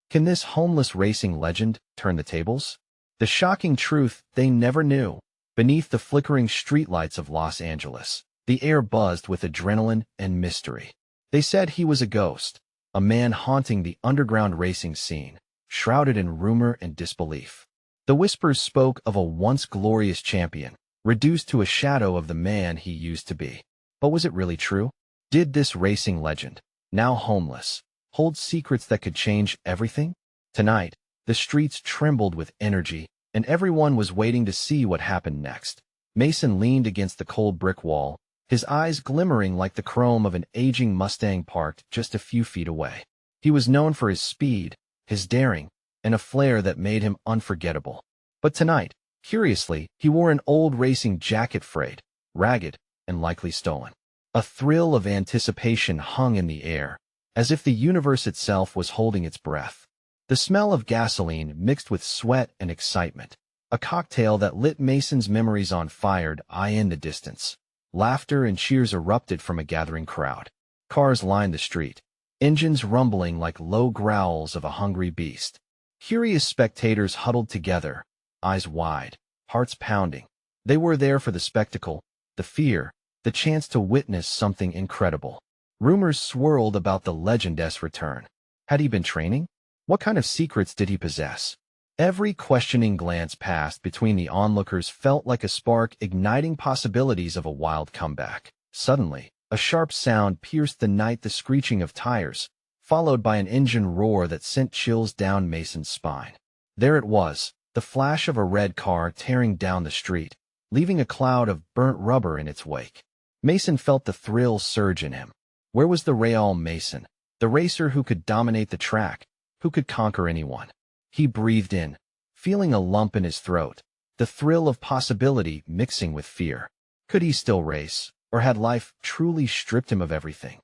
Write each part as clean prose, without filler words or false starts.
Can this homeless racing legend turn the tables? The shocking truth they never knew. Beneath the flickering streetlights of Los Angeles, the air buzzed with adrenaline and mystery. They said he was a ghost, a man haunting the underground racing scene, shrouded in rumor and disbelief. The whispers spoke of a once glorious champion, reduced to a shadow of the man he used to be. But was it really true? Did this racing legend, now homeless, hold secrets that could change everything? Tonight, the streets trembled with energy, and everyone was waiting to see what happened next. Mason leaned against the cold brick wall, his eyes glimmering like the chrome of an aging Mustang parked just a few feet away. He was known for his speed, his daring, and a flair that made him unforgettable. But tonight, curiously, he wore an old racing jacket frayed, ragged, and likely stolen. A thrill of anticipation hung in the air, as if the universe itself was holding its breath. The smell of gasoline mixed with sweat and excitement, a cocktail that lit Mason's memories on fire in the distance. Laughter and cheers erupted from a gathering crowd. Cars lined the street, engines rumbling like low growls of a hungry beast. Curious spectators huddled together, eyes wide, hearts pounding. They were there for the spectacle, the fear, the chance to witness something incredible. Rumors swirled about the legend's return. Had he been training? What kind of secrets did he possess? Every questioning glance passed between the onlookers felt like a spark igniting possibilities of a wild comeback. Suddenly, a sharp sound pierced the night, the screeching of tires, followed by an engine roar that sent chills down Mason's spine. There it was, the flash of a red car tearing down the street, leaving a cloud of burnt rubber in its wake. Mason felt the thrill surge in him. Where was the Real Mason, the racer who could dominate the track, who could conquer anyone? He breathed in, feeling a lump in his throat, the thrill of possibility mixing with fear. Could he still race, or had life truly stripped him of everything?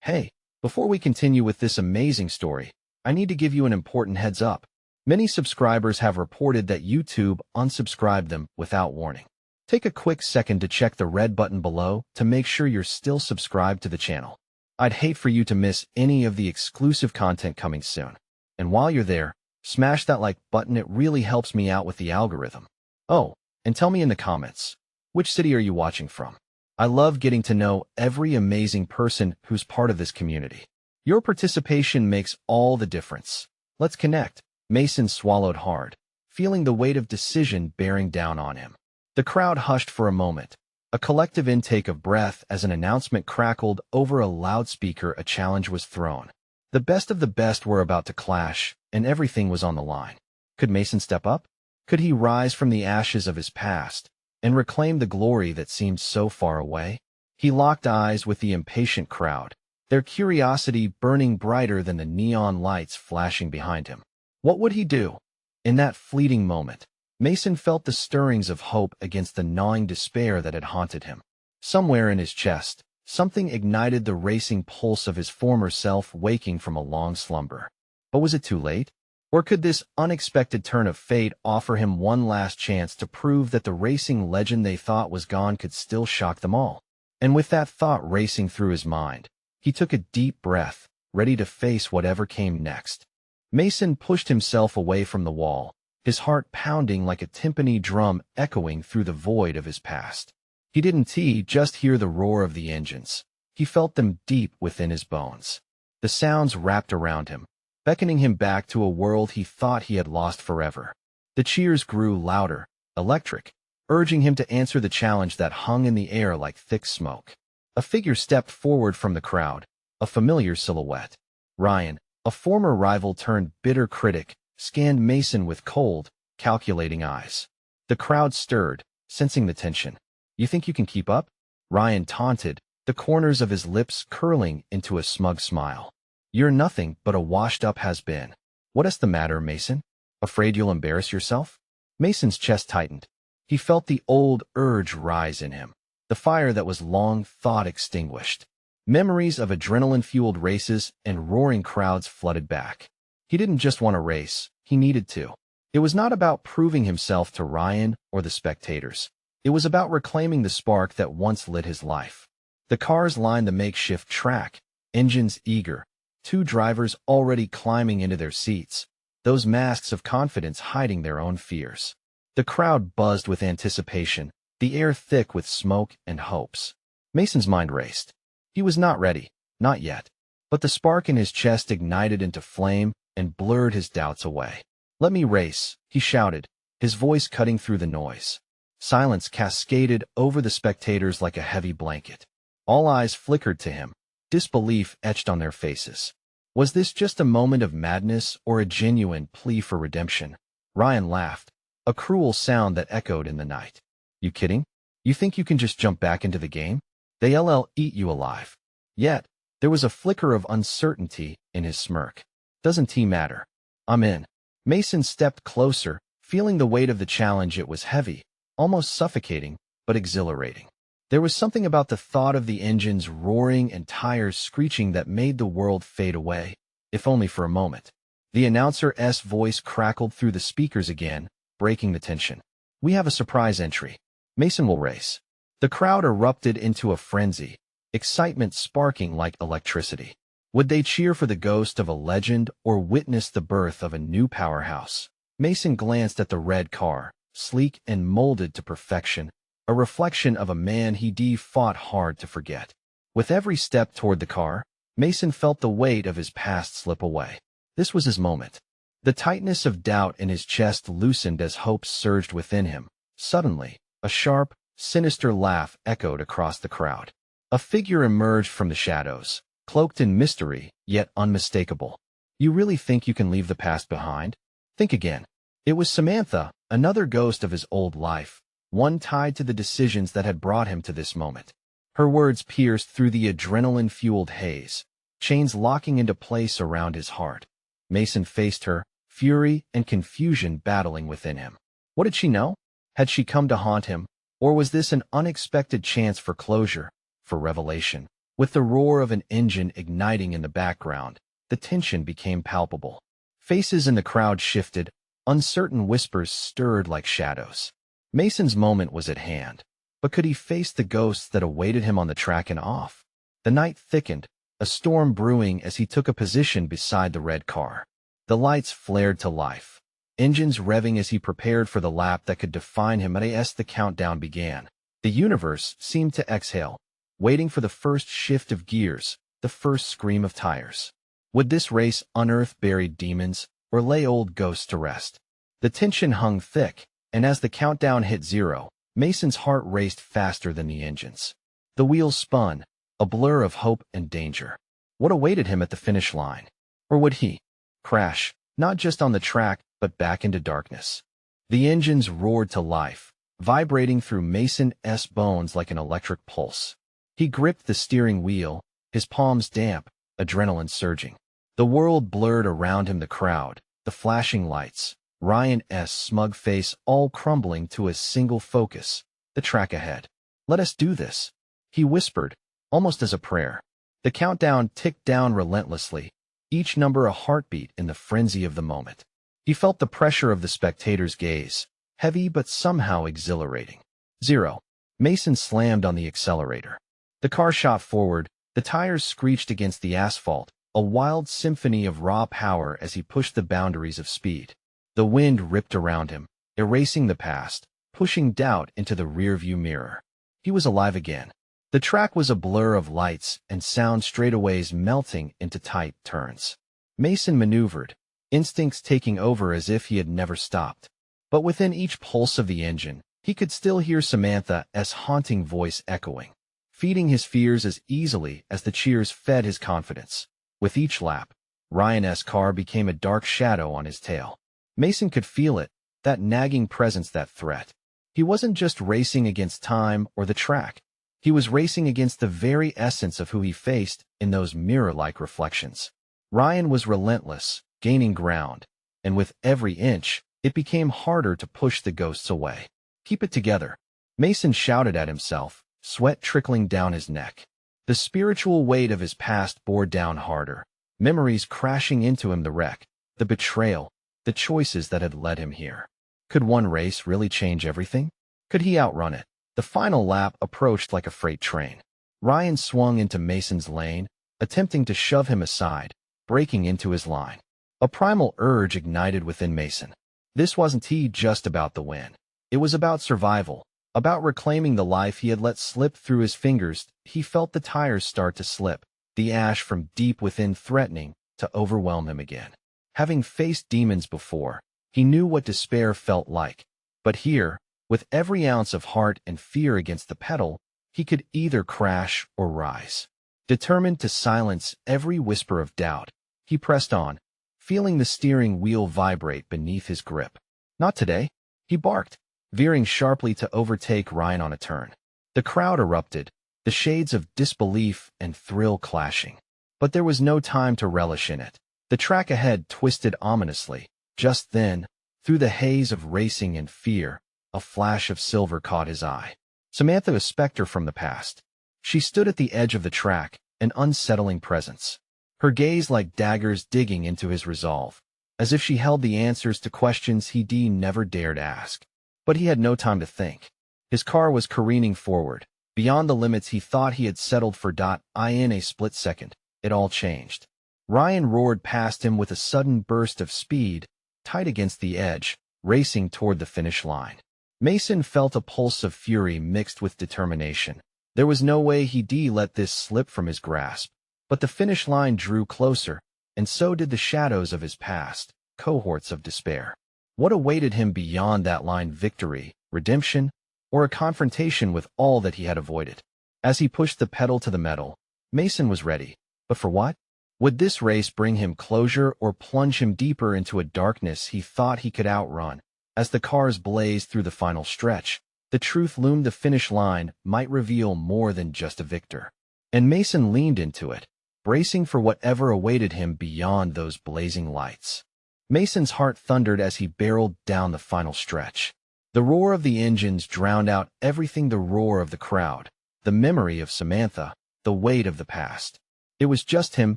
Hey, before we continue with this amazing story, I need to give you an important heads up. Many subscribers have reported that YouTube unsubscribed them without warning. Take a quick second to check the red button below to make sure you're still subscribed to the channel. I'd hate for you to miss any of the exclusive content coming soon. And while you're there, smash that like button, it really helps me out with the algorithm. Oh, and tell me in the comments, which city are you watching from? I love getting to know every amazing person who's part of this community. Your participation makes all the difference. Let's connect. Mason swallowed hard, feeling the weight of decision bearing down on him. The crowd hushed for a moment, a collective intake of breath as an announcement crackled over a loudspeaker. A challenge was thrown. The best of the best were about to clash, and everything was on the line. Could Mason step up? Could he rise from the ashes of his past and reclaim the glory that seemed so far away? He locked eyes with the impatient crowd, their curiosity burning brighter than the neon lights flashing behind him. What would he do? In that fleeting moment, Mason felt the stirrings of hope against the gnawing despair that had haunted him. Somewhere in his chest, something ignited the racing pulse of his former self waking from a long slumber. But was it too late? Or could this unexpected turn of fate offer him one last chance to prove that the racing legend they thought was gone could still shock them all? And with that thought racing through his mind, he took a deep breath, ready to face whatever came next. Mason pushed himself away from the wall, his heart pounding like a timpani drum echoing through the void of his past. He didn't just hear the roar of the engines. He felt them deep within his bones. The sounds wrapped around him, beckoning him back to a world he thought he had lost forever. The cheers grew louder, electric, urging him to answer the challenge that hung in the air like thick smoke. A figure stepped forward from the crowd, a familiar silhouette. Ryan, a former rival turned bitter critic, scanned Mason with cold, calculating eyes. The crowd stirred, sensing the tension. You think you can keep up? Ryan taunted, the corners of his lips curling into a smug smile. You're nothing but a washed-up has-been. What's the matter, Mason? Afraid you'll embarrass yourself? Mason's chest tightened. He felt the old urge rise in him, the fire that was long thought extinguished. Memories of adrenaline-fueled races and roaring crowds flooded back. He didn't just want to race, he needed to. It was not about proving himself to Ryan or the spectators. It was about reclaiming the spark that once lit his life. The cars lined the makeshift track, engines eager, two drivers already climbing into their seats, those masks of confidence hiding their own fears. The crowd buzzed with anticipation, the air thick with smoke and hopes. Mason's mind raced. He was not ready, not yet. But the spark in his chest ignited into flame and blurred his doubts away. "Let me race," he shouted, his voice cutting through the noise. Silence cascaded over the spectators like a heavy blanket. All eyes flickered to him, disbelief etched on their faces. Was this just a moment of madness or a genuine plea for redemption? Ryan laughed, a cruel sound that echoed in the night. "You kidding? You think you can just jump back into the game? They'll eat you alive." Yet, there was a flicker of uncertainty in his smirk. "Doesn't he matter? I'm in." Mason stepped closer, feeling the weight of the challenge. It was heavy, almost suffocating, but exhilarating. There was something about the thought of the engines roaring and tires screeching that made the world fade away, if only for a moment. The announcer's voice crackled through the speakers again, breaking the tension. "We have a surprise entry. Mason will race." The crowd erupted into a frenzy, excitement sparking like electricity. Would they cheer for the ghost of a legend or witness the birth of a new powerhouse? Mason glanced at the red car, sleek and molded to perfection, a reflection of a man he'd fought hard to forget. With every step toward the car, Mason felt the weight of his past slip away. This was his moment. The tightness of doubt in his chest loosened as hope surged within him. Suddenly, a sharp, sinister laugh echoed across the crowd. A figure emerged from the shadows, cloaked in mystery, yet unmistakable. "You really think you can leave the past behind? Think again." It was Samantha, another ghost of his old life, one tied to the decisions that had brought him to this moment. Her words pierced through the adrenaline-fueled haze, chains locking into place around his heart. Mason faced her, fury and confusion battling within him. What did she know? Had she come to haunt him, or was this an unexpected chance for closure, for revelation? With the roar of an engine igniting in the background, the tension became palpable. Faces in the crowd shifted, uncertain whispers stirred like shadows. Mason's moment was at hand, but could he face the ghosts that awaited him on the track and off? The night thickened, a storm brewing as he took a position beside the red car. The lights flared to life, engines revving as he prepared for the lap that could define him as the countdown began. The universe seemed to exhale, waiting for the first shift of gears, the first scream of tires. Would this race unearth buried demons, or lay old ghosts to rest? The tension hung thick, and as the countdown hit 0, Mason's heart raced faster than the engines. The wheels spun, a blur of hope and danger. What awaited him at the finish line? Or would he crash, not just on the track, but back into darkness? The engines roared to life, vibrating through Mason's bones like an electric pulse. He gripped the steering wheel, his palms damp, adrenaline surging. The world blurred around him, the crowd, the flashing lights, Ryan's smug face all crumbling to a single focus, the track ahead. "Let us do this," he whispered, almost as a prayer. The countdown ticked down relentlessly, each number a heartbeat in the frenzy of the moment. He felt the pressure of the spectators' gaze, heavy but somehow exhilarating. 0. Mason slammed on the accelerator. The car shot forward, the tires screeched against the asphalt, a wild symphony of raw power as he pushed the boundaries of speed. The wind ripped around him, erasing the past, pushing doubt into the rearview mirror. He was alive again. The track was a blur of lights and sound straightaways melting into tight turns. Mason maneuvered, instincts taking over as if he had never stopped. But within each pulse of the engine, he could still hear Samantha's haunting voice echoing, feeding his fears as easily as the cheers fed his confidence. With each lap, Ryan's car became a dark shadow on his tail. Mason could feel it, that nagging presence, that threat. He wasn't just racing against time or the track. He was racing against the very essence of who he faced in those mirror-like reflections. Ryan was relentless, gaining ground, and with every inch, it became harder to push the ghosts away. "Keep it together," Mason shouted at himself, sweat trickling down his neck. The spiritual weight of his past bore down harder, memories crashing into him, the wreck, the betrayal, the choices that had led him here. Could one race really change everything? Could he outrun it? The final lap approached like a freight train. Ryan swung into Mason's lane, attempting to shove him aside, breaking into his line. A primal urge ignited within Mason. This wasn't just about the win. It was about survival, about reclaiming the life he had let slip through his fingers. He felt the tires start to slip, the ash from deep within threatening to overwhelm him again. Having faced demons before, he knew what despair felt like. But here, with every ounce of heart and fear against the pedal, he could either crash or rise. Determined to silence every whisper of doubt, he pressed on, feeling the steering wheel vibrate beneath his grip. Not today, he barked, veering sharply to overtake Ryan on a turn. The crowd erupted, the shades of disbelief and thrill clashing. But there was no time to relish in it. The track ahead twisted ominously. Just then, through the haze of racing and fear, a flash of silver caught his eye. Samantha, a specter from the past. She stood at the edge of the track, an unsettling presence. Her gaze like daggers digging into his resolve, as if she held the answers to questions he'd never dared ask. But he had no time to think. His car was careening forward, beyond the limits he thought he had settled for. In a split second, it all changed. Ryan roared past him with a sudden burst of speed, tight against the edge, racing toward the finish line. Mason felt a pulse of fury mixed with determination. There was no way he'd let this slip from his grasp. But the finish line drew closer, and so did the shadows of his past, cohorts of despair. What awaited him beyond that line? Victory, redemption, or a confrontation with all that he had avoided? As he pushed the pedal to the metal, Mason was ready. But for what? Would this race bring him closure or plunge him deeper into a darkness he thought he could outrun? As the cars blazed through the final stretch, the truth loomed. The finish line might reveal more than just a victor. And Mason leaned into it, bracing for whatever awaited him beyond those blazing lights. Mason's heart thundered as he barreled down the final stretch. The roar of the engines drowned out everything: the roar of the crowd, the memory of Samantha, the weight of the past. It was just him,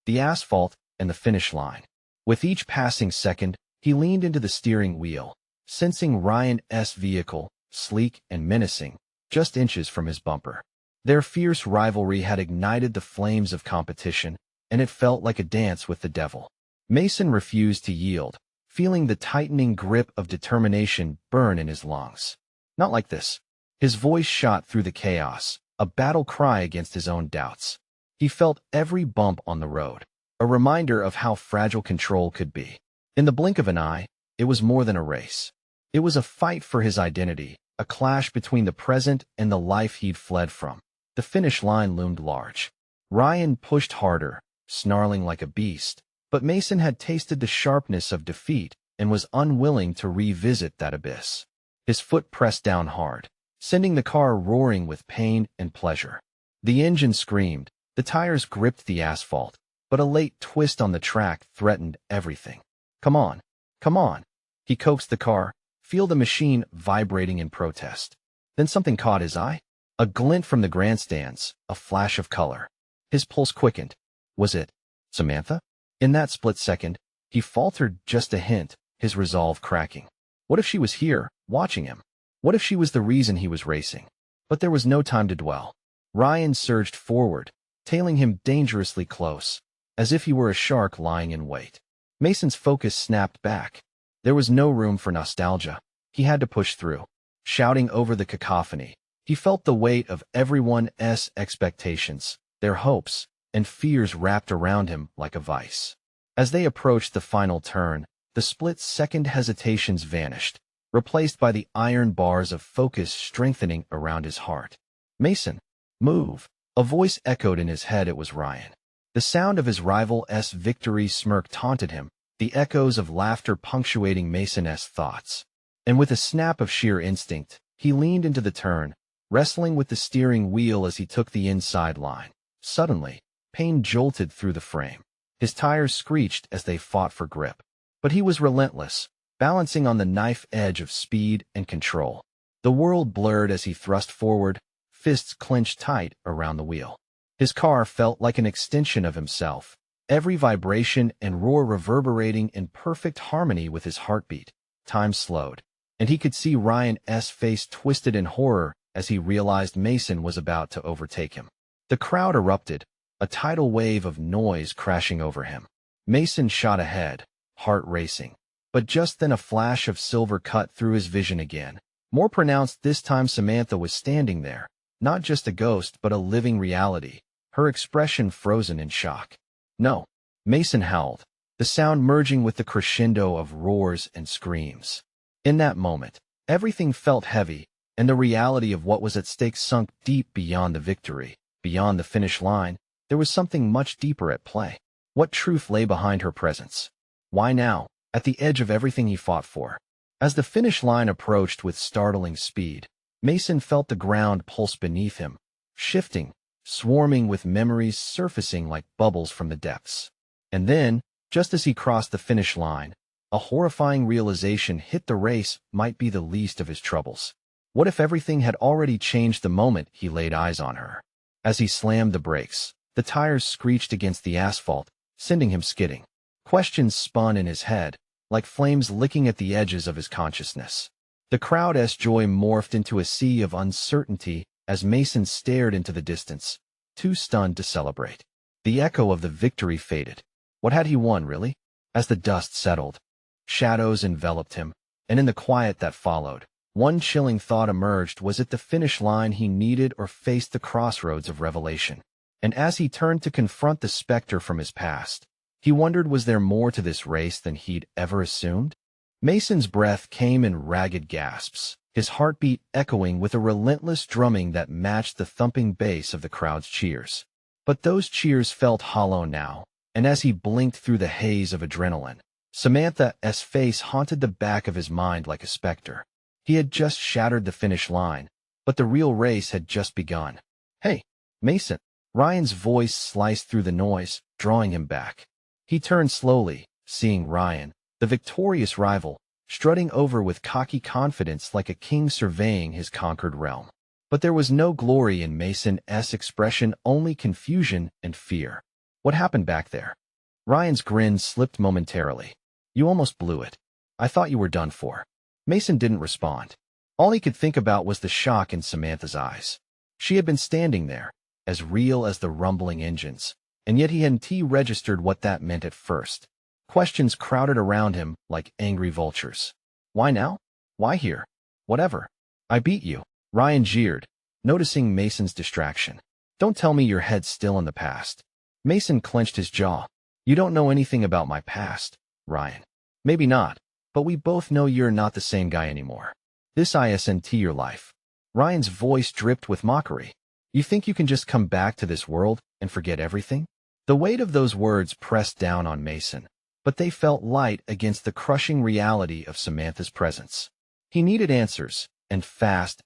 the asphalt, and the finish line. With each passing second, he leaned into the steering wheel, sensing Ryan's vehicle, sleek and menacing, just inches from his bumper. Their fierce rivalry had ignited the flames of competition, and it felt like a dance with the devil. Mason refused to yield, feeling the tightening grip of determination burn in his lungs. Not like this. His voice shot through the chaos, a battle cry against his own doubts. He felt every bump on the road, a reminder of how fragile control could be. In the blink of an eye, it was more than a race. It was a fight for his identity, a clash between the present and the life he'd fled from. The finish line loomed large. Ryan pushed harder, snarling like a beast, but Mason had tasted the sharpness of defeat and was unwilling to revisit that abyss. His foot pressed down hard, sending the car roaring with pain and pleasure. The engine screamed, the tires gripped the asphalt, but a late twist on the track threatened everything. Come on, come on. He coaxed the car, feel the machine vibrating in protest. Then something caught his eye. A glint from the grandstands, a flash of color. His pulse quickened. Was it Samantha? In that split second, he faltered just a hint, his resolve cracking. What if she was here, watching him? What if she was the reason he was racing? But there was no time to dwell. Ryan surged forward, tailing him dangerously close, as if he were a shark lying in wait. Mason's focus snapped back. There was no room for nostalgia. He had to push through. Shouting over the cacophony, he felt the weight of everyone's expectations, their hopes, and fears wrapped around him like a vice. As they approached the final turn, the split-second hesitations vanished, replaced by the iron bars of focus strengthening around his heart. Mason, move. A voice echoed in his head. It was Ryan. The sound of his rival's victory smirk taunted him, the echoes of laughter punctuating Mason's thoughts. And with a snap of sheer instinct, he leaned into the turn, wrestling with the steering wheel as he took the inside line. Suddenly, pain jolted through the frame. His tires screeched as they fought for grip. But he was relentless, balancing on the knife edge of speed and control. The world blurred as he thrust forward, fists clenched tight around the wheel. His car felt like an extension of himself, every vibration and roar reverberating in perfect harmony with his heartbeat. Time slowed, and he could see Ryan's face twisted in horror as he realized Mason was about to overtake him. The crowd erupted, a tidal wave of noise crashing over him. Mason shot ahead, heart racing. But just then a flash of silver cut through his vision again. More pronounced this time. Samantha was standing there, not just a ghost but a living reality, her expression frozen in shock. "No!" Mason howled, the sound merging with the crescendo of roars and screams. In that moment, everything felt heavy, and the reality of what was at stake sunk deep beyond the victory. Beyond the finish line, there was something much deeper at play. What truth lay behind her presence? Why now, at the edge of everything he fought for? As the finish line approached with startling speed, Mason felt the ground pulse beneath him, shifting, swarming with memories surfacing like bubbles from the depths. And then, just as he crossed the finish line, a horrifying realization hit. The race might be the least of his troubles. What if everything had already changed the moment he laid eyes on her? As he slammed the brakes, the tires screeched against the asphalt, sending him skidding. Questions spun in his head, like flames licking at the edges of his consciousness. The crowd's joy morphed into a sea of uncertainty as Mason stared into the distance, too stunned to celebrate. The echo of the victory faded. What had he won, really? As the dust settled, shadows enveloped him, and in the quiet that followed, one chilling thought emerged: was it the finish line he needed, or faced the crossroads of revelation? And as he turned to confront the specter from his past, he wondered, was there more to this race than he'd ever assumed? Mason's breath came in ragged gasps, his heartbeat echoing with a relentless drumming that matched the thumping bass of the crowd's cheers. But those cheers felt hollow now, and as he blinked through the haze of adrenaline, Samantha's face haunted the back of his mind like a specter. He had just shattered the finish line, but the real race had just begun. "Hey, Mason!" Ryan's voice sliced through the noise, drawing him back. He turned slowly, seeing Ryan, the victorious rival, strutting over with cocky confidence like a king surveying his conquered realm. But there was no glory in Mason's expression, only confusion and fear. "What happened back there?" Ryan's grin slipped momentarily. "You almost blew it. I thought you were done for." Mason didn't respond. All he could think about was the shock in Samantha's eyes. She had been standing there, as real as the rumbling engines, and yet he hadn't registered what that meant at first. Questions crowded around him like angry vultures. "Why now? Why here? Whatever. I beat you," Ryan jeered, noticing Mason's distraction. "Don't tell me your head's still in the past." Mason clenched his jaw. "You don't know anything about my past, Ryan." "Maybe not, but we both know you're not the same guy anymore. This isn't your life." Ryan's voice dripped with mockery. "You think you can just come back to this world and forget everything?" The weight of those words pressed down on Mason, but they felt light against the crushing reality of Samantha's presence. He needed answers, and fast.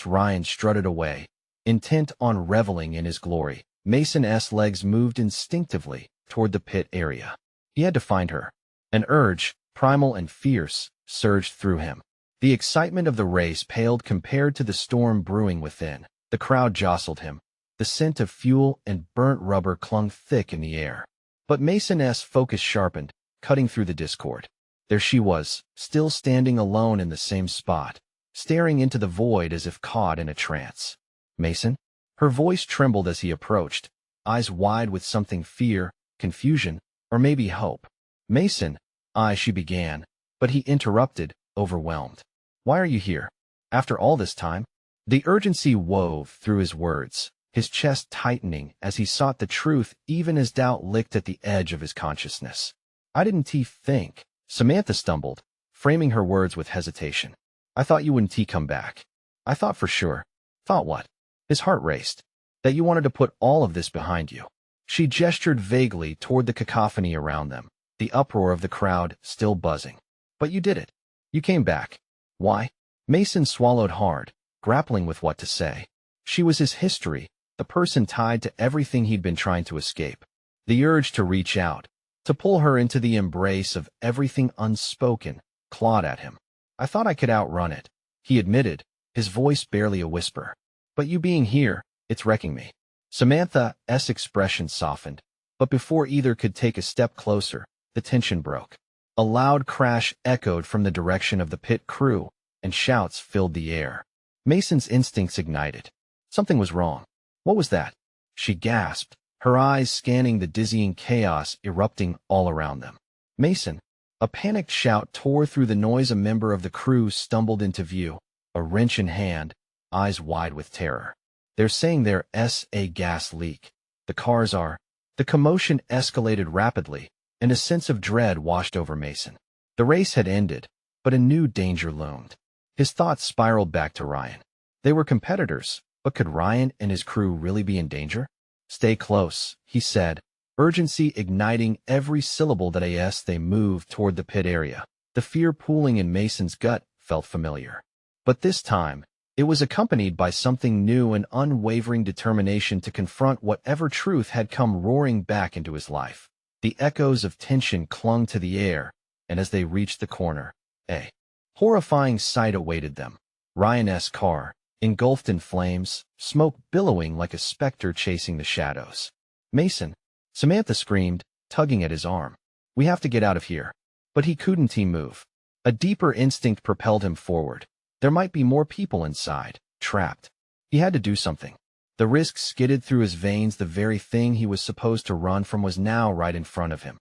Ryan strutted away, intent on reveling in his glory. Mason's legs moved instinctively toward the pit area. He had to find her. An urge, primal and fierce, surged through him. The excitement of the race paled compared to the storm brewing within. The crowd jostled him. The scent of fuel and burnt rubber clung thick in the air. But Mason's focus sharpened, cutting through the discord. There she was, still standing alone in the same spot, staring into the void as if caught in a trance. "Mason?" Her voice trembled as he approached, eyes wide with something: fear, confusion, or maybe hope. "Mason," she began, but he interrupted, overwhelmed. "Why are you here? After all this time?" The urgency wove through his words, his chest tightening as he sought the truth even as doubt licked at the edge of his consciousness. "I didn't think," Samantha stumbled, framing her words with hesitation. "I thought you wouldn't come back. I thought for sure." "Thought what?" His heart raced. "That you wanted to put all of this behind you." She gestured vaguely toward the cacophony around them, the uproar of the crowd still buzzing. "But you did it. You came back. Why?" Mason swallowed hard, grappling with what to say. She was his history, the person tied to everything he'd been trying to escape. The urge to reach out, to pull her into the embrace of everything unspoken, clawed at him. "I thought I could outrun it," he admitted, his voice barely a whisper. "But you being here, it's wrecking me." Samantha's expression softened, but before either could take a step closer, the tension broke. A loud crash echoed from the direction of the pit crew, and shouts filled the air. Mason's instincts ignited. Something was wrong. "What was that?" she gasped, her eyes scanning the dizzying chaos erupting all around them. Mason. A panicked shout tore through the noise. A member of the crew stumbled into view, a wrench in hand, eyes wide with terror. They're saying there's a gas leak. The cars are. The commotion escalated rapidly, and a sense of dread washed over Mason. The race had ended, but a new danger loomed. His thoughts spiraled back to Ryan. They were competitors, but could Ryan and his crew really be in danger? Stay close, he said, urgency igniting every syllable that as they moved toward the pit area. The fear pooling in Mason's gut felt familiar. But this time, it was accompanied by something new, an unwavering determination to confront whatever truth had come roaring back into his life. The echoes of tension clung to the air, and as they reached the corner, a horrifying sight awaited them. Ryan's car, engulfed in flames, smoke billowing like a specter chasing the shadows. Mason, Samantha screamed, tugging at his arm. We have to get out of here. But he couldn't move. A deeper instinct propelled him forward. There might be more people inside, trapped. He had to do something. The risk skidded through his veins. The very thing he was supposed to run from was now right in front of him.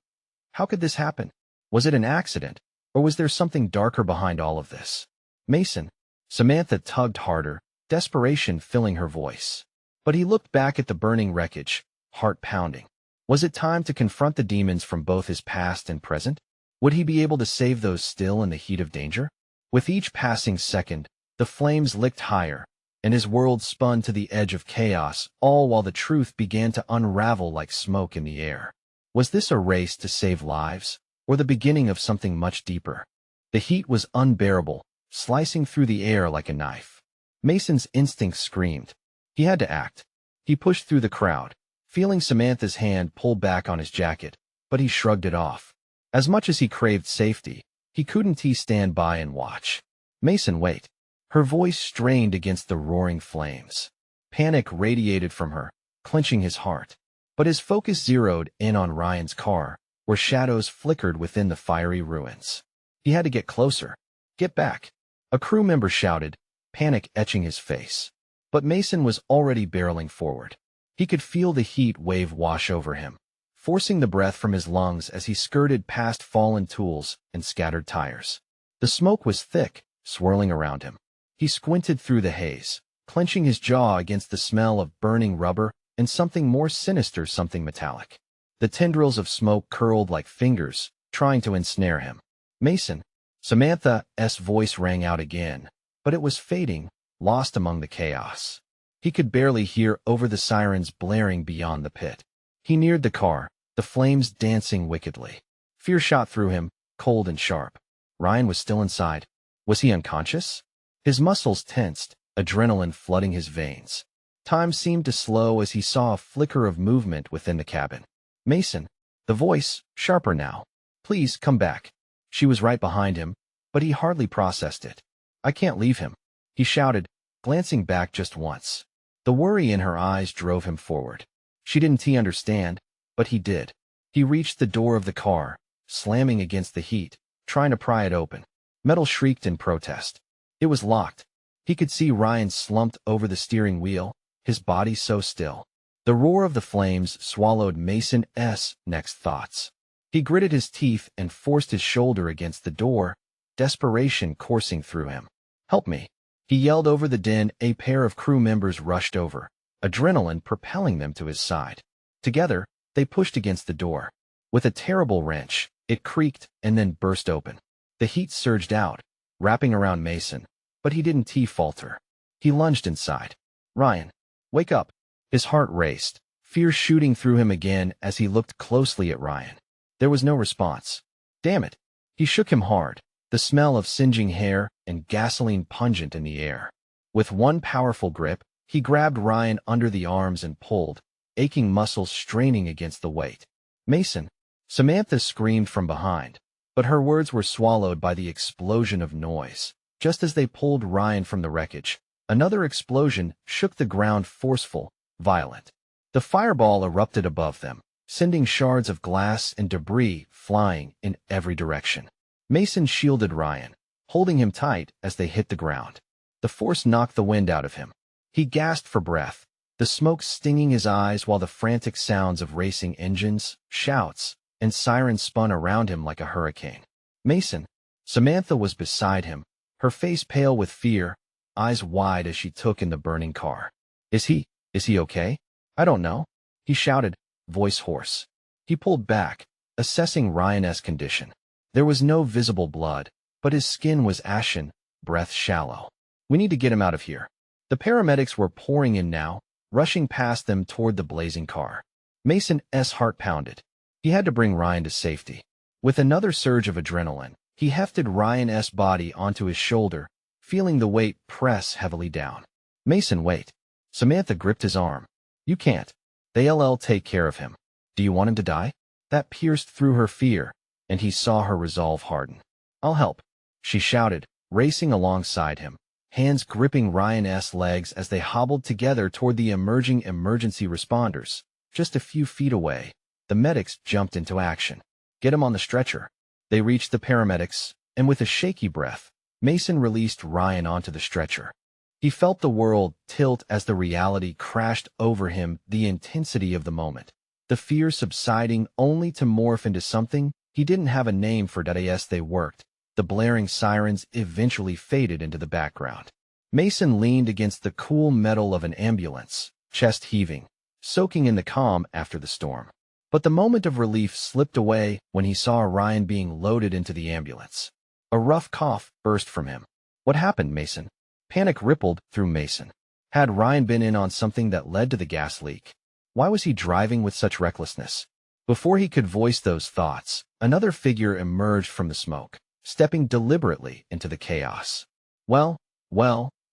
How could this happen? Was it an accident, or was there something darker behind all of this? Mason. Samantha tugged harder, desperation filling her voice. But he looked back at the burning wreckage, heart pounding. Was it time to confront the demons from both his past and present? Would he be able to save those still in the heat of danger? With each passing second, the flames licked higher, and his world spun to the edge of chaos, all while the truth began to unravel like smoke in the air. Was this a race to save lives, or the beginning of something much deeper? The heat was unbearable, slicing through the air like a knife. Mason's instincts screamed. He had to act. He pushed through the crowd, feeling Samantha's hand pull back on his jacket, but he shrugged it off. As much as he craved safety, he couldn't stand by and watch. Mason, wait. Her voice strained against the roaring flames. Panic radiated from her, clenching his heart. But his focus zeroed in on Ryan's car, where shadows flickered within the fiery ruins. He had to get closer. Get back. A crew member shouted, panic etching his face. But Mason was already barreling forward. He could feel the heat wave wash over him, forcing the breath from his lungs as he skirted past fallen tools and scattered tires. The smoke was thick, swirling around him. He squinted through the haze, clenching his jaw against the smell of burning rubber and something more sinister, something metallic. The tendrils of smoke curled like fingers, trying to ensnare him. Mason. Samantha's voice rang out again, but it was fading, lost among the chaos. He could barely hear over the sirens blaring beyond the pit. He neared the car, the flames dancing wickedly. Fear shot through him, cold and sharp. Ryan was still inside. Was he unconscious? His muscles tensed, adrenaline flooding his veins. Time seemed to slow as he saw a flicker of movement within the cabin. Mason. The voice, sharper now. Please come back. She was right behind him, but he hardly processed it. I can't leave him, he shouted, glancing back just once. The worry in her eyes drove him forward. She didn't understand, but he did. He reached the door of the car, slamming against the heat, trying to pry it open. Metal shrieked in protest. It was locked. He could see Ryan slumped over the steering wheel, his body so still. The roar of the flames swallowed Mason's next thoughts. He gritted his teeth and forced his shoulder against the door, desperation coursing through him. Help me. He yelled over the din. A pair of crew members rushed over, adrenaline propelling them to his side. Together, they pushed against the door. With a terrible wrench, it creaked and then burst open. The heat surged out, wrapping around Mason, but he didn't falter. He lunged inside. Ryan, wake up. His heart raced, fear shooting through him again as he looked closely at Ryan. There was no response. Damn it. He shook him hard, the smell of singeing hair and gasoline pungent in the air. With one powerful grip, he grabbed Ryan under the arms and pulled, aching muscles straining against the weight. Mason. Samantha screamed from behind, but her words were swallowed by the explosion of noise. Just as they pulled Ryan from the wreckage, another explosion shook the ground, forceful, violent. The fireball erupted above them, sending shards of glass and debris flying in every direction. Mason shielded Ryan, holding him tight as they hit the ground. The force knocked the wind out of him. He gasped for breath, the smoke stinging his eyes while the frantic sounds of racing engines, shouts, and sirens spun around him like a hurricane. Mason. Samantha was beside him, her face pale with fear, eyes wide as she took in the burning car. Is he okay? I don't know, he shouted, voice hoarse. He pulled back, assessing Ryan's condition. There was no visible blood, but his skin was ashen, breath shallow. We need to get him out of here. The paramedics were pouring in now, rushing past them toward the blazing car. Mason's heart pounded. He had to bring Ryan to safety. With another surge of adrenaline, he hefted Ryan's body onto his shoulder, feeling the weight press heavily down. Mason, wait. Samantha gripped his arm. You can't. They'll take care of him. Do you want him to die? That pierced through her fear, and he saw her resolve harden. I'll help, she shouted, racing alongside him, hands gripping Ryan's legs as they hobbled together toward the emerging emergency responders. Just a few feet away, the medics jumped into action. Get him on the stretcher. They reached the paramedics, and with a shaky breath, Mason released Ryan onto the stretcher. He felt the world tilt as the reality crashed over him, the intensity of the moment. The fear subsiding only to morph into something he didn't have a name for. As they worked, the blaring sirens eventually faded into the background. Mason leaned against the cool metal of an ambulance, chest heaving, soaking in the calm after the storm. But the moment of relief slipped away when he saw Ryan being loaded into the ambulance. A rough cough burst from him. What happened, Mason? Panic rippled through Mason. Had Ryan been in on something that led to the gas leak? Why was he driving with such recklessness? Before he could voice those thoughts, another figure emerged from the smoke, stepping deliberately into the chaos. Well,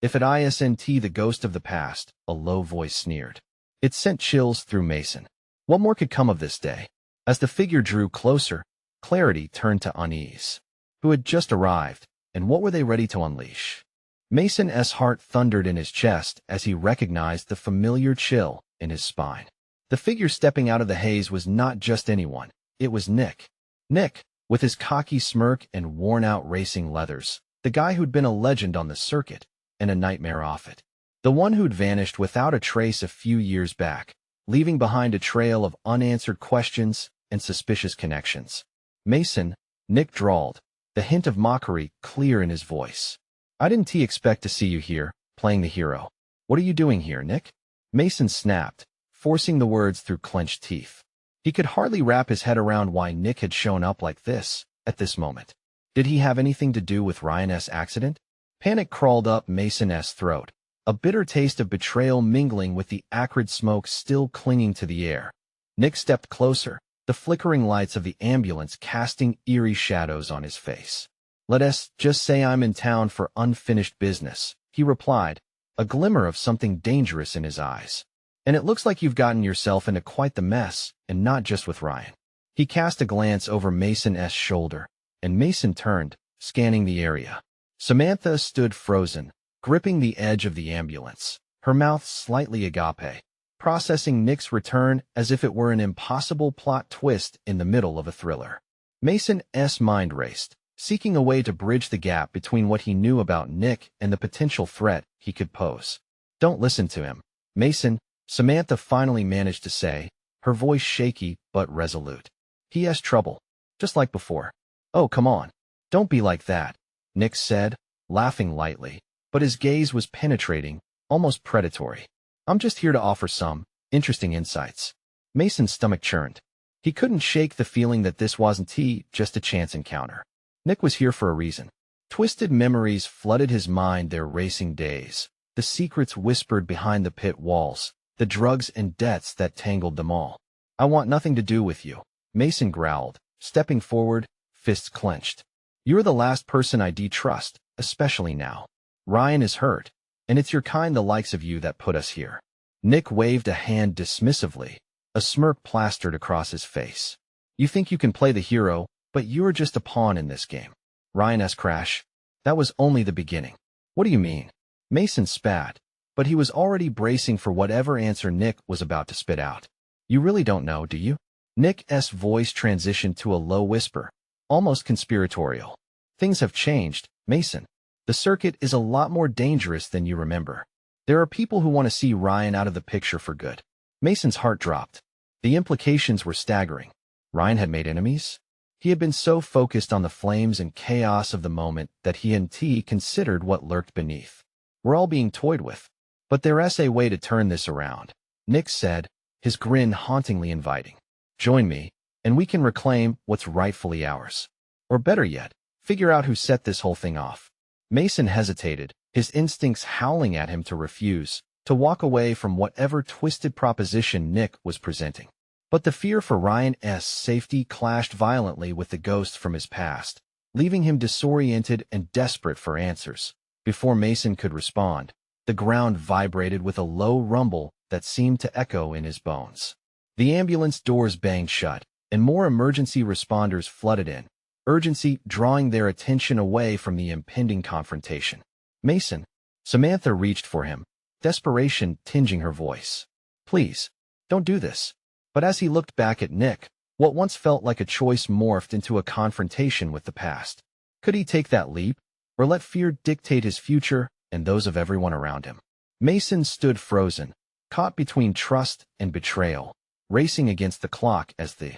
if it isn't the ghost of the past, a low voice sneered. It sent chills through Mason. What more could come of this day? As the figure drew closer, clarity turned to unease. Who had just arrived, and what were they ready to unleash? Mason's heart thundered in his chest as he recognized the familiar chill in his spine. The figure stepping out of the haze was not just anyone, it was Nick. Nick, with his cocky smirk and worn-out racing leathers, the guy who'd been a legend on the circuit and a nightmare off it. The one who'd vanished without a trace a few years back, leaving behind a trail of unanswered questions and suspicious connections. Mason, Nick drawled, the hint of mockery clear in his voice. I didn't expect to see you here, playing the hero. What are you doing here, Nick? Mason snapped, forcing the words through clenched teeth. He could hardly wrap his head around why Nick had shown up like this, at this moment. Did he have anything to do with Ryan's accident? Panic crawled up Mason's throat, a bitter taste of betrayal mingling with the acrid smoke still clinging to the air. Nick stepped closer, the flickering lights of the ambulance casting eerie shadows on his face. Let us just say I'm in town for unfinished business, he replied, a glimmer of something dangerous in his eyes. And it looks like you've gotten yourself into quite the mess, and not just with Ryan. He cast a glance over Mason's shoulder, and Mason turned, scanning the area. Samantha stood frozen, gripping the edge of the ambulance, her mouth slightly agape, processing Nick's return as if it were an impossible plot twist in the middle of a thriller. Mason's mind raced, seeking a way to bridge the gap between what he knew about Nick and the potential threat he could pose. Don't listen to him, Mason, Samantha finally managed to say, her voice shaky but resolute. He has trouble, just like before. Oh, come on. Don't be like that, Nick said, laughing lightly, but his gaze was penetrating, almost predatory. I'm just here to offer some interesting insights. Mason's stomach churned. He couldn't shake the feeling that this wasn't just a chance encounter. Nick was here for a reason. Twisted memories flooded his mind, their racing days, the secrets whispered behind the pit walls, the drugs and debts that tangled them all. I want nothing to do with you, Mason growled, stepping forward, fists clenched. You're the last person I trust, especially now. Ryan is hurt, and it's your kind, the likes of you, that put us here. Nick waved a hand dismissively, a smirk plastered across his face. You think you can play the hero, but you're just a pawn in this game. Ryan's crash. That was only the beginning. What do you mean? Mason spat, but he was already bracing for whatever answer Nick was about to spit out. You really don't know, do you? Nick's voice transitioned to a low whisper, almost conspiratorial. Things have changed, Mason. The circuit is a lot more dangerous than you remember. There are people who want to see Ryan out of the picture for good. Mason's heart dropped. The implications were staggering. Ryan had made enemies? He had been so focused on the flames and chaos of the moment that he and T considered what lurked beneath. We're all being toyed with. But there's a way to turn this around, Nick said, his grin hauntingly inviting. Join me, and we can reclaim what's rightfully ours. Or better yet, figure out who set this whole thing off. Mason hesitated, his instincts howling at him to refuse, to walk away from whatever twisted proposition Nick was presenting. But the fear for Ryan's safety clashed violently with the ghost from his past, leaving him disoriented and desperate for answers. Before Mason could respond, the ground vibrated with a low rumble that seemed to echo in his bones. The ambulance doors banged shut, and more emergency responders flooded in, urgency drawing their attention away from the impending confrontation. Mason. Samantha reached for him, desperation tinging her voice. Please, don't do this. But as he looked back at Nick, what once felt like a choice morphed into a confrontation with the past. Could he take that leap, or let fear dictate his future and those of everyone around him? Mason stood frozen, caught between trust and betrayal, racing against the clock as the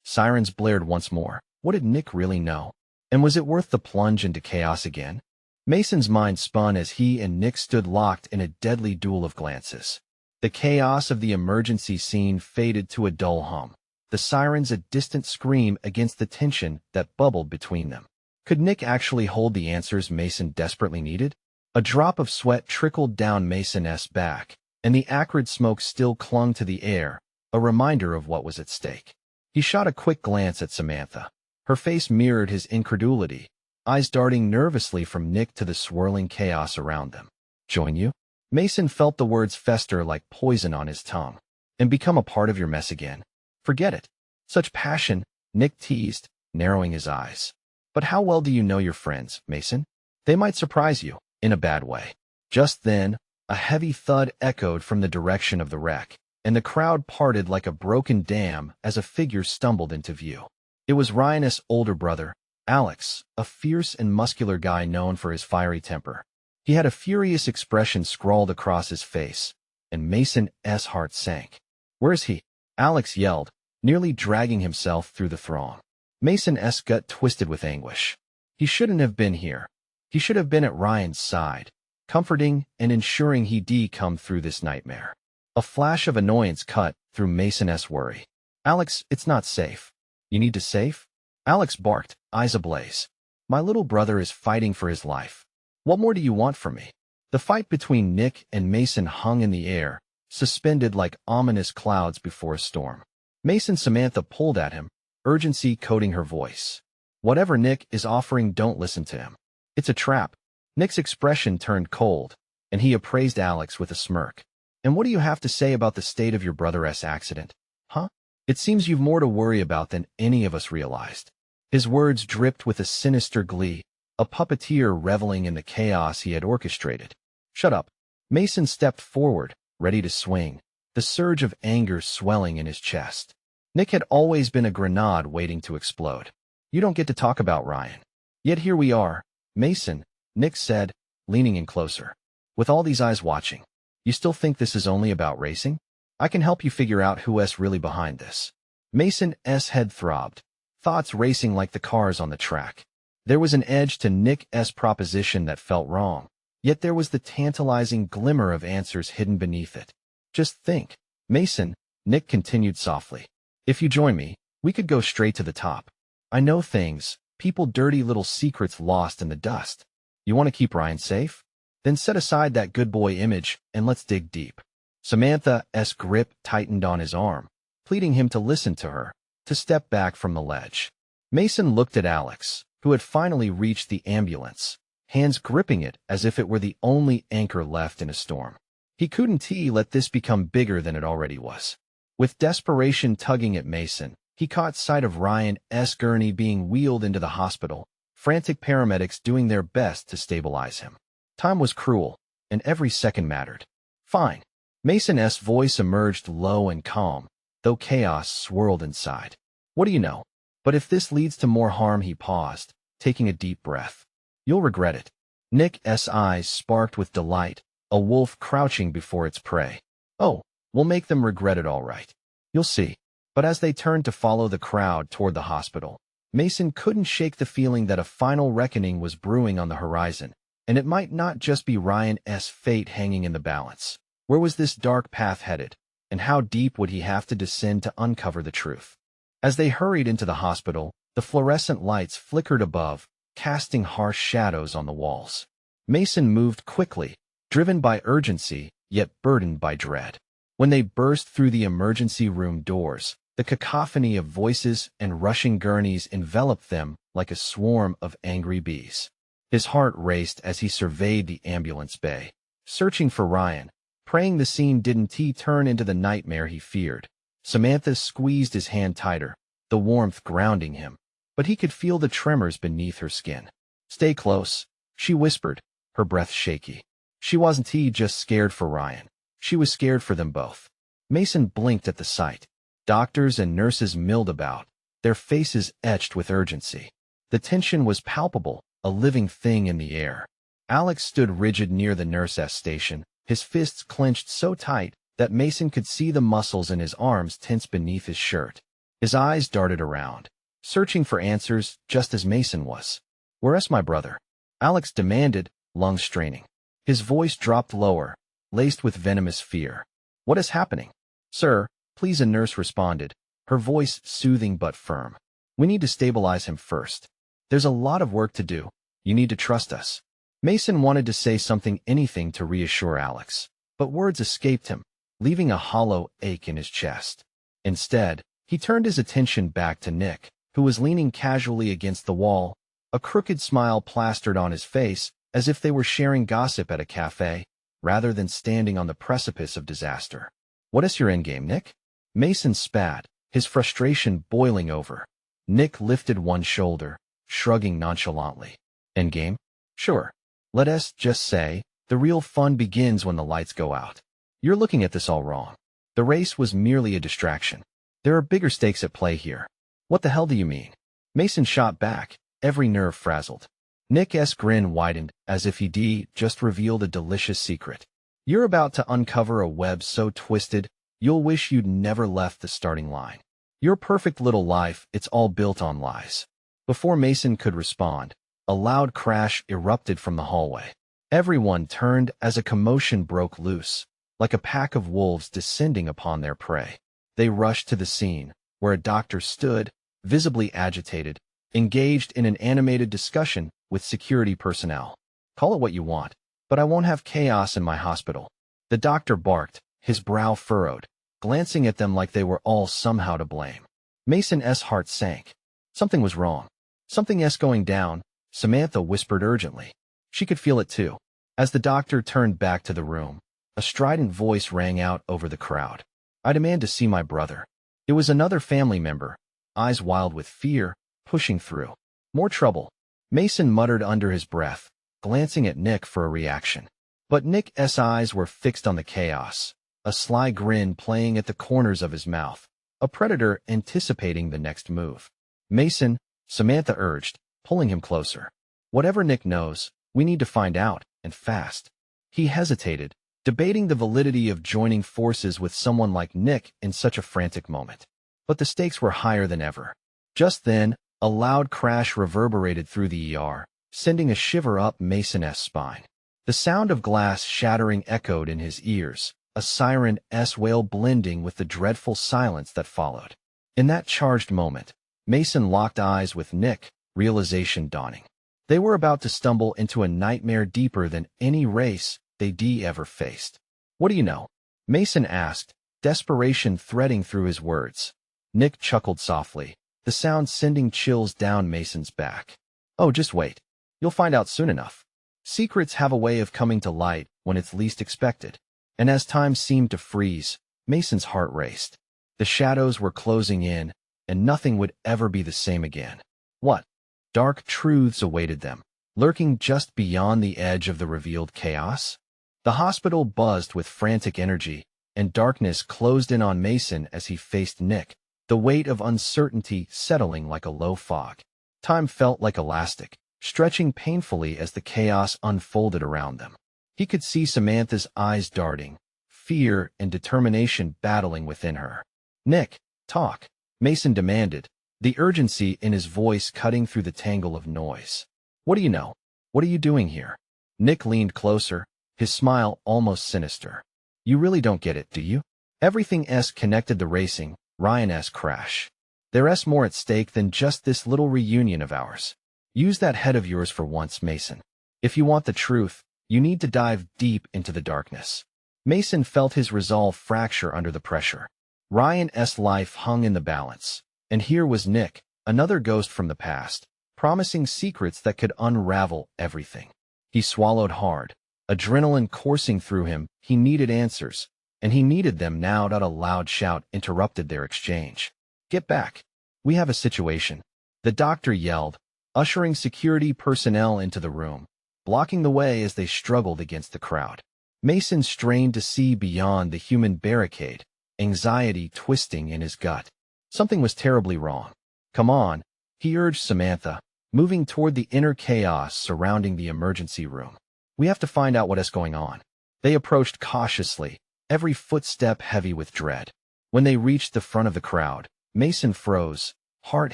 sirens blared once more. What did Nick really know? And was it worth the plunge into chaos again? Mason's mind spun as he and Nick stood locked in a deadly duel of glances. The chaos of the emergency scene faded to a dull hum, the sirens a distant scream against the tension that bubbled between them. Could Nick actually hold the answers Mason desperately needed? A drop of sweat trickled down Mason's back, and the acrid smoke still clung to the air, a reminder of what was at stake. He shot a quick glance at Samantha. Her face mirrored his incredulity, eyes darting nervously from Nick to the swirling chaos around them. Join you? Mason felt the words fester like poison on his tongue. And become a part of your mess again? Forget it. Such passion, Nick teased, narrowing his eyes. But how well do you know your friends, Mason? They might surprise you, in a bad way. Just then, a heavy thud echoed from the direction of the wreck, and the crowd parted like a broken dam as a figure stumbled into view. It was Ryan's older brother, Alex, a fierce and muscular guy known for his fiery temper. He had a furious expression scrawled across his face, and Mason's heart sank. Where's he? Alex yelled, nearly dragging himself through the throng. Mason's gut twisted with anguish. He shouldn't have been here. He should have been at Ryan's side, comforting and ensuring he'd come through this nightmare. A flash of annoyance cut through Mason's worry. Alex, it's not safe. You need to save? Alex barked, eyes ablaze. My little brother is fighting for his life. What more do you want from me? The fight between Nick and Mason hung in the air, suspended like ominous clouds before a storm. Samantha pulled at him, urgency coating her voice. Whatever Nick is offering, don't listen to him. It's a trap. Nick's expression turned cold, and he appraised Alex with a smirk. And what do you have to say about the state of your brother's accident? Huh? It seems you've more to worry about than any of us realized. His words dripped with a sinister glee, a puppeteer reveling in the chaos he had orchestrated. Shut up. Mason stepped forward, ready to swing, the surge of anger swelling in his chest. Nick had always been a grenade waiting to explode. You don't get to talk about Ryan. Yet here we are. Mason, Nick said, leaning in closer. With all these eyes watching, you still think this is only about racing? I can help you figure out who's really behind this. Mason's head throbbed, thoughts racing like the cars on the track. There was an edge to Nick's proposition that felt wrong, yet there was the tantalizing glimmer of answers hidden beneath it. Just think. Mason, Nick continued softly. If you join me, we could go straight to the top. I know things, people, dirty little secrets lost in the dust. You want to keep Ryan safe? Then set aside that good boy image and let's dig deep. Samantha's grip tightened on his arm, pleading him to listen to her, to step back from the ledge. Mason looked at Alex, who had finally reached the ambulance, hands gripping it as if it were the only anchor left in a storm. He couldn't let this become bigger than it already was. With desperation tugging at Mason, he caught sight of Ryan's gurney being wheeled into the hospital, frantic paramedics doing their best to stabilize him. Time was cruel, and every second mattered. Fine. Mason's voice emerged low and calm, though chaos swirled inside. What do you know? But if this leads to more harm, he paused, taking a deep breath. You'll regret it. Nick's eyes sparked with delight, a wolf crouching before its prey. "Oh, we'll make them regret it all right. You'll see." But as they turned to follow the crowd toward the hospital, Mason couldn't shake the feeling that a final reckoning was brewing on the horizon, and it might not just be Ryan's fate hanging in the balance. Where was this dark path headed, and how deep would he have to descend to uncover the truth? As they hurried into the hospital, the fluorescent lights flickered above, casting harsh shadows on the walls. Mason moved quickly, driven by urgency, yet burdened by dread. When they burst through the emergency room doors, the cacophony of voices and rushing gurneys enveloped them like a swarm of angry bees. His heart raced as he surveyed the ambulance bay, searching for Ryan, praying the scene didn't turn into the nightmare he feared. Samantha squeezed his hand tighter, the warmth grounding him, but he could feel the tremors beneath her skin. "Stay close," she whispered, her breath shaky. She wasn't just scared for Ryan. She was scared for them both. Mason blinked at the sight. Doctors and nurses milled about, their faces etched with urgency. The tension was palpable, a living thing in the air. Alex stood rigid near the nurse's station, his fists clenched so tight that Mason could see the muscles in his arms tense beneath his shirt. His eyes darted around, searching for answers just as Mason was. "Where's my brother?" Alex demanded, lungs straining. His voice dropped lower, laced with venomous fear. "What is happening?" "Sir, please," a nurse responded, her voice soothing but firm. "We need to stabilize him first. There's a lot of work to do. You need to trust us." Mason wanted to say anything to reassure Alex, but words escaped him, leaving a hollow ache in his chest. Instead, he turned his attention back to Nick, who was leaning casually against the wall, a crooked smile plastered on his face, as if they were sharing gossip at a cafe, rather than standing on the precipice of disaster. "What is your endgame, Nick?" Mason spat, his frustration boiling over. Nick lifted one shoulder, shrugging nonchalantly. "Endgame? Sure. Let us just say, the real fun begins when the lights go out. You're looking at this all wrong. The race was merely a distraction. There are bigger stakes at play here." "What the hell do you mean?" Mason shot back, every nerve frazzled. Nick's grin widened, as if he'd just revealed a delicious secret. "You're about to uncover a web so twisted, you'll wish you'd never left the starting line. Your perfect little life, it's all built on lies." Before Mason could respond, a loud crash erupted from the hallway. Everyone turned as a commotion broke loose, like a pack of wolves descending upon their prey. They rushed to the scene, where a doctor stood, visibly agitated, engaged in an animated discussion with security personnel. "Call it what you want, but I won't have chaos in my hospital," the doctor barked, his brow furrowed, glancing at them like they were all somehow to blame. Mason's heart sank. Something was wrong. "Something's going down," Samantha whispered urgently. She could feel it too. As the doctor turned back to the room, a strident voice rang out over the crowd. "I demand to see my brother." It was another family member, eyes wild with fear, pushing through. "More trouble," Mason muttered under his breath, glancing at Nick for a reaction. But Nick's eyes were fixed on the chaos, a sly grin playing at the corners of his mouth, a predator anticipating the next move. "Mason," Samantha urged, pulling him closer. "Whatever Nick knows, we need to find out, and fast." He hesitated, debating the validity of joining forces with someone like Nick in such a frantic moment. But the stakes were higher than ever. Just then, a loud crash reverberated through the ER, sending a shiver up Mason's spine. The sound of glass shattering echoed in his ears, a siren's wail blending with the dreadful silence that followed. In that charged moment, Mason locked eyes with Nick, realization dawning. They were about to stumble into a nightmare deeper than any race they'd ever faced. "What do you know?" Mason asked, desperation threading through his words. Nick chuckled softly, the sound sending chills down Mason's back. "Oh, just wait. You'll find out soon enough. Secrets have a way of coming to light when it's least expected." And as time seemed to freeze, Mason's heart raced. The shadows were closing in, and nothing would ever be the same again. What dark truths awaited them, lurking just beyond the edge of the revealed chaos? The hospital buzzed with frantic energy, and darkness closed in on Mason as he faced Nick, the weight of uncertainty settling like a low fog. Time felt like elastic, stretching painfully as the chaos unfolded around them. He could see Samantha's eyes darting, fear and determination battling within her. "Nick, talk," Mason demanded, the urgency in his voice cutting through the tangle of noise. "What do you know? What are you doing here?" Nick leaned closer, his smile almost sinister. "You really don't get it, do you? Everything S connected the racing, Ryan crash. There's more at stake than just this little reunion of ours. Use that head of yours for once, Mason. If you want the truth, you need to dive deep into the darkness." Mason felt his resolve fracture under the pressure. Ryan's life hung in the balance, and here was Nick, another ghost from the past, promising secrets that could unravel everything. He swallowed hard, adrenaline coursing through him. He needed answers, and he needed them now. A loud shout interrupted their exchange. "Get back. We have a situation," the doctor yelled, ushering security personnel into the room, blocking the way as they struggled against the crowd. Mason strained to see beyond the human barricade, anxiety twisting in his gut. Something was terribly wrong. "Come on," he urged Samantha, moving toward the inner chaos surrounding the emergency room. "We have to find out what's going on." They approached cautiously, every footstep heavy with dread. When they reached the front of the crowd, Mason froze, heart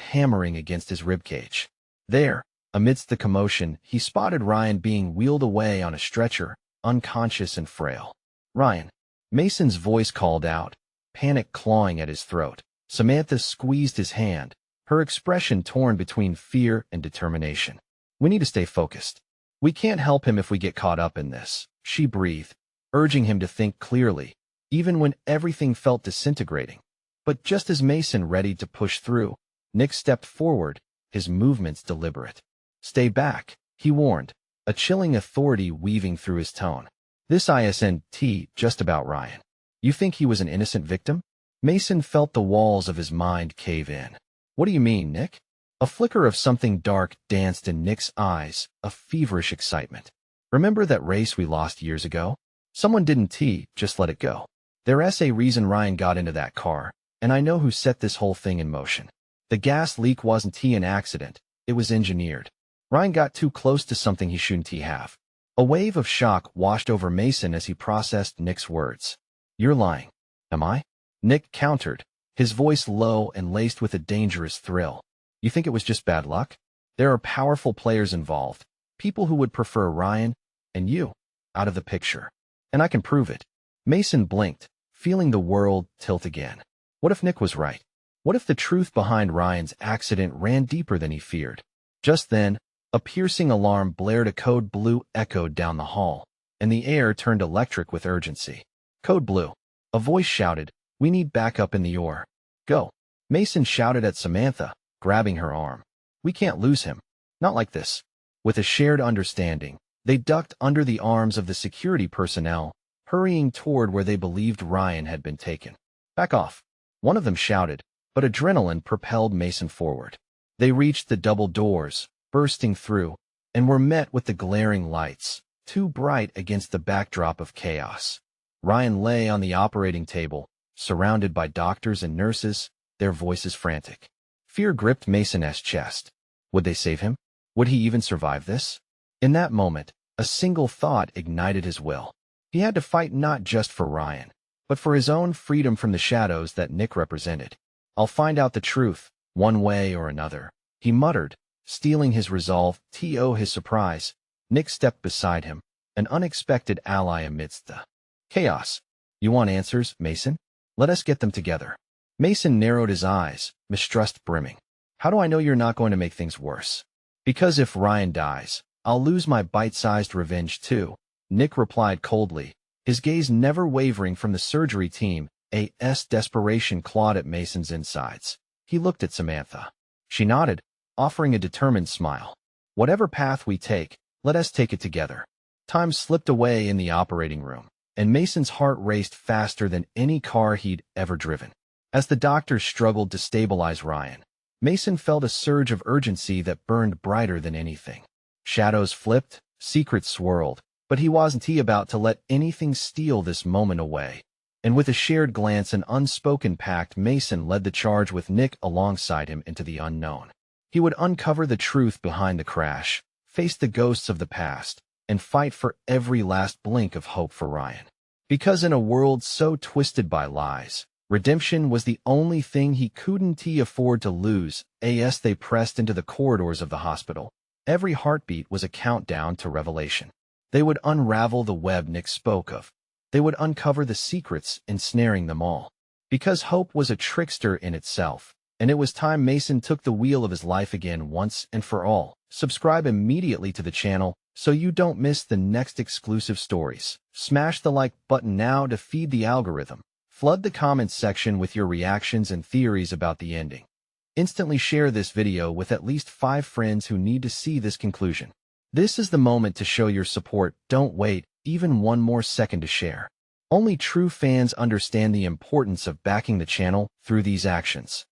hammering against his ribcage. There, amidst the commotion, he spotted Ryan being wheeled away on a stretcher, unconscious and frail. "Ryan," Mason's voice called out, panic clawing at his throat. Samantha squeezed his hand, her expression torn between fear and determination. "We need to stay focused. We can't help him if we get caught up in this," she breathed, urging him to think clearly, even when everything felt disintegrating. But just as Mason readied to push through, Nick stepped forward, his movements deliberate. "Stay back," he warned, a chilling authority weaving through his tone. "This isn't just about Ryan. You think he was an innocent victim?" Mason felt the walls of his mind cave in. "What do you mean, Nick?" A flicker of something dark danced in Nick's eyes, a feverish excitement. "Remember that race we lost years ago? Someone didn't just let it go. There's a reason Ryan got into that car, and I know who set this whole thing in motion. The gas leak wasn't an accident, it was engineered. Ryan got too close to something he shouldn't have." A wave of shock washed over Mason as he processed Nick's words. "You're lying." "Am I?" Nick countered, his voice low and laced with a dangerous thrill. "You think it was just bad luck? There are powerful players involved, people who would prefer Ryan and you out of the picture. And I can prove it." Mason blinked, feeling the world tilt again. What if Nick was right? What if the truth behind Ryan's accident ran deeper than he feared? Just then, a piercing alarm blared. A code blue echoed down the hall, and the air turned electric with urgency. "Code blue," a voice shouted. "We need backup in the OR. Go." Mason shouted at Samantha, grabbing her arm. "We can't lose him. Not like this." With a shared understanding, they ducked under the arms of the security personnel, hurrying toward where they believed Ryan had been taken. "Back off," one of them shouted, but adrenaline propelled Mason forward. They reached the double doors, bursting through, and were met with the glaring lights, too bright against the backdrop of chaos. Ryan lay on the operating table, surrounded by doctors and nurses, their voices frantic. Fear gripped Mason's chest. Would they save him? Would he even survive this? In that moment, a single thought ignited his will. He had to fight not just for Ryan, but for his own freedom from the shadows that Nick represented. "I'll find out the truth, one way or another," he muttered, steeling his resolve. To his surprise, Nick stepped beside him, an unexpected ally amidst the chaos. "You want answers, Mason? Let us get them together." Mason narrowed his eyes, mistrust brimming. "How do I know you're not going to make things worse?" "Because if Ryan dies, I'll lose my bite-sized revenge too," Nick replied coldly, his gaze never wavering from the surgery team. Desperation clawed at Mason's insides. He looked at Samantha. She nodded, offering a determined smile. "Whatever path we take, let us take it together." Time slipped away in the operating room, and Mason's heart raced faster than any car he'd ever driven. As the doctors struggled to stabilize Ryan, Mason felt a surge of urgency that burned brighter than anything. Shadows flipped, secrets swirled, but he wasn't about to let anything steal this moment away. And with a shared glance and unspoken pact, Mason led the charge with Nick alongside him into the unknown. He would uncover the truth behind the crash, face the ghosts of the past, and fight for every last blink of hope for Ryan. Because in a world so twisted by lies, redemption was the only thing he couldn't afford to lose. As they pressed into the corridors of the hospital, every heartbeat was a countdown to revelation. They would unravel the web Nick spoke of. They would uncover the secrets ensnaring them all. Because hope was a trickster in itself, and it was time Mason took the wheel of his life again once and for all. Subscribe immediately to the channel so you don't miss the next exclusive stories. Smash the like button now to feed the algorithm. Flood the comments section with your reactions and theories about the ending. Instantly share this video with at least 5 friends who need to see this conclusion. This is the moment to show your support. Don't wait even one more second to share. Only true fans understand the importance of backing the channel through these actions.